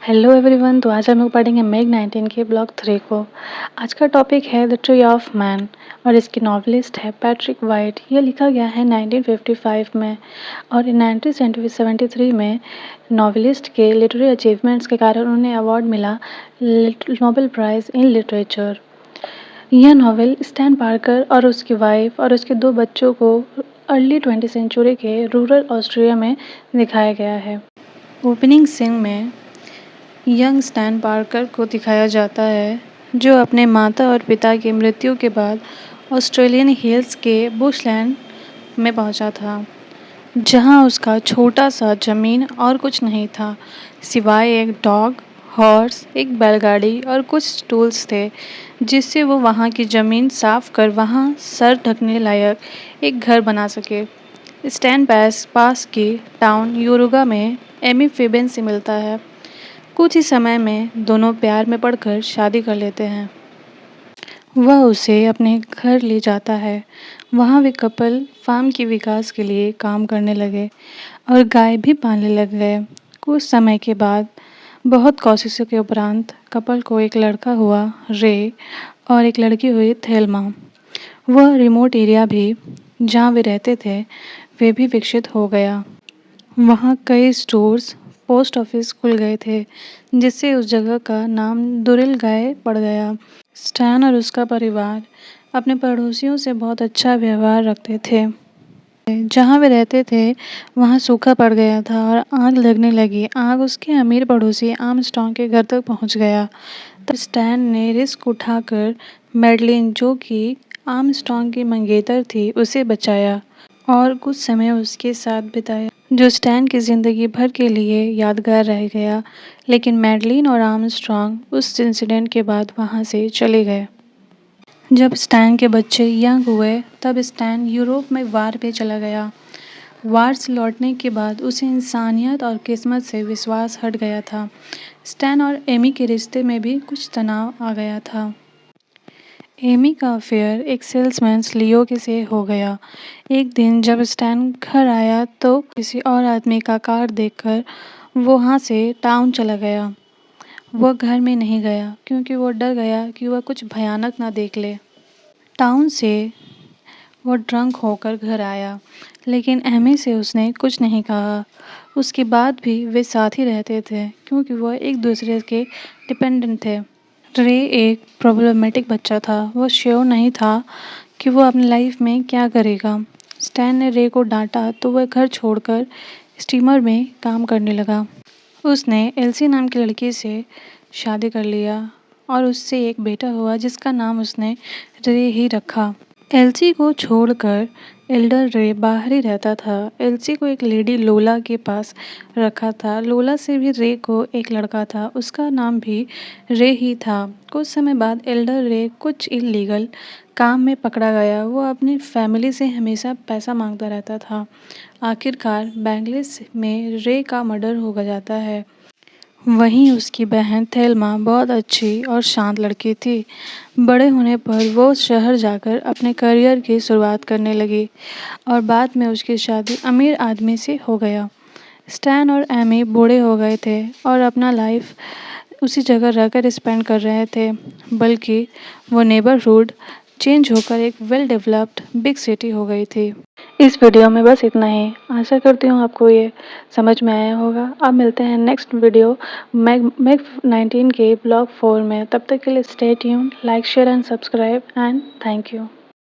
Hello everyone. तो आज हम लोग पढ़ेंगे मैग 19 के ब्लॉक 3 को। आज का टॉपिक है द ट्री ऑफ मैन और इसके नॉवलिस्ट है पैट्रिक वाइट। यह लिखा गया है 1955 में और 1973 में नॉवलिस्ट के लिटरेरी अचीवमेंट्स के कारण उन्हें अवार्ड मिला नोबेल प्राइज़ इन लिटरेचर। यह नॉवेल स्टैन पार्कर और उसकी वाइफ और उसके 2 बच्चों को अर्ली 20वीं सेंचुरी के रूरल ऑस्ट्रिया में दिखाया गया है। ओपनिंग सीन में यंग स्टैन पार्कर को दिखाया जाता है जो अपने माता और पिता की मृत्यु के बाद ऑस्ट्रेलियन हिल्स के बुशलैंड में पहुंचा था, जहां उसका छोटा सा ज़मीन और कुछ नहीं था सिवाय एक डॉग, हॉर्स, एक बैलगाड़ी और कुछ टूल्स थे जिससे वो वहां की ज़मीन साफ कर वहां सर ढकने लायक एक घर बना सके। स्टैन पास की टाउन यूरुगा में एमी फेबन से मिलता है। कुछ ही समय में दोनों प्यार में पड़कर शादी कर लेते हैं। वह उसे अपने घर ले जाता है। वहाँ वे कपल फार्म के विकास के लिए काम करने लगे और गाय भी पालने लग गए। कुछ समय के बाद बहुत कोशिशों के उपरांत कपल को एक लड़का हुआ रे और एक लड़की हुई थेल्मा। वह रिमोट एरिया भी जहाँ वे रहते थे वे भी विकसित हो गया। वहाँ कई स्टोर्स, पोस्ट ऑफिस खुल गए थे जिससे उस जगह का नाम दुरिल गाय पड़ गया। स्टैन और उसका परिवार अपने पड़ोसियों से बहुत अच्छा व्यवहार रखते थे। जहाँ वे रहते थे वहाँ सूखा पड़ गया था और आग लगने लगी। आग उसके अमीर पड़ोसी आर्मस्ट्रॉन्ग के घर तक पहुँच गया। तब स्टैन ने रिस्क उठाकर मैडलिन, जो कि आर्मस्ट्रॉन्ग की मंगेतर थी, उसे बचाया और कुछ समय उसके साथ बिताया, जो स्टैन की ज़िंदगी भर के लिए यादगार रह गया। लेकिन मैडलिन और आर्मस्ट्रॉन्ग उस इंसिडेंट के बाद वहाँ से चले गए। जब स्टैन के बच्चे यंग हुए तब स्टैन यूरोप में वार पे चला गया। वार से लौटने के बाद उसे इंसानियत और किस्मत से विश्वास हट गया था। स्टैन और एमी के रिश्ते में भी कुछ तनाव आ गया था। एमी का अफेयर एक सेल्समैन लियो के से हो गया। एक दिन जब स्टैन घर आया तो किसी और आदमी का कार देखकर वो वहाँ से टाउन चला गया। वह घर में नहीं गया क्योंकि वो डर गया कि वह कुछ भयानक ना देख ले। टाउन से वो ड्रंक होकर घर आया, लेकिन एमी से उसने कुछ नहीं कहा। उसके बाद भी वे साथ ही रहते थे क्योंकि वह एक दूसरे के डिपेंडेंट थे। रे एक प्रॉब्लमेटिक बच्चा था। वो श्योर नहीं था कि वो अपनी लाइफ में क्या करेगा। स्टैन ने रे को डांटा तो वह घर छोड़कर स्टीमर में काम करने लगा। उसने एल्सी नाम की लड़की से शादी कर लिया और उससे एक बेटा हुआ जिसका नाम उसने रे ही रखा। एल्सी को छोड़कर एल्डर रे बाहर ही रहता था। एल्सी को एक लेडी लोला के पास रखा था। लोला से भी रे को एक लड़का था, उसका नाम भी रे ही था। कुछ समय बाद एल्डर रे कुछ इल्लीगल काम में पकड़ा गया। वो अपनी फैमिली से हमेशा पैसा मांगता रहता था। आखिरकार बैंगलिस में रे का मर्डर हो जाता है। वहीं उसकी बहन थेल्मा बहुत अच्छी और शांत लड़की थी। बड़े होने पर वो शहर जाकर अपने करियर की शुरुआत करने लगी और बाद में उसकी शादी अमीर आदमी से हो गया। स्टैन और एमी बूढ़े हो गए थे और अपना लाइफ उसी जगह रहकर स्पेंड कर रहे थे, बल्कि वो नेबरहुड चेंज होकर एक वेल डेवलप्ड बिग सिटी हो गई थी। इस वीडियो में बस इतना ही। आशा करती हूँ आपको ये समझ में आया होगा। अब मिलते हैं नेक्स्ट वीडियो मैग 19 के ब्लॉग 4 में। तब तक के लिए stay tuned, like, share and subscribe and thank you.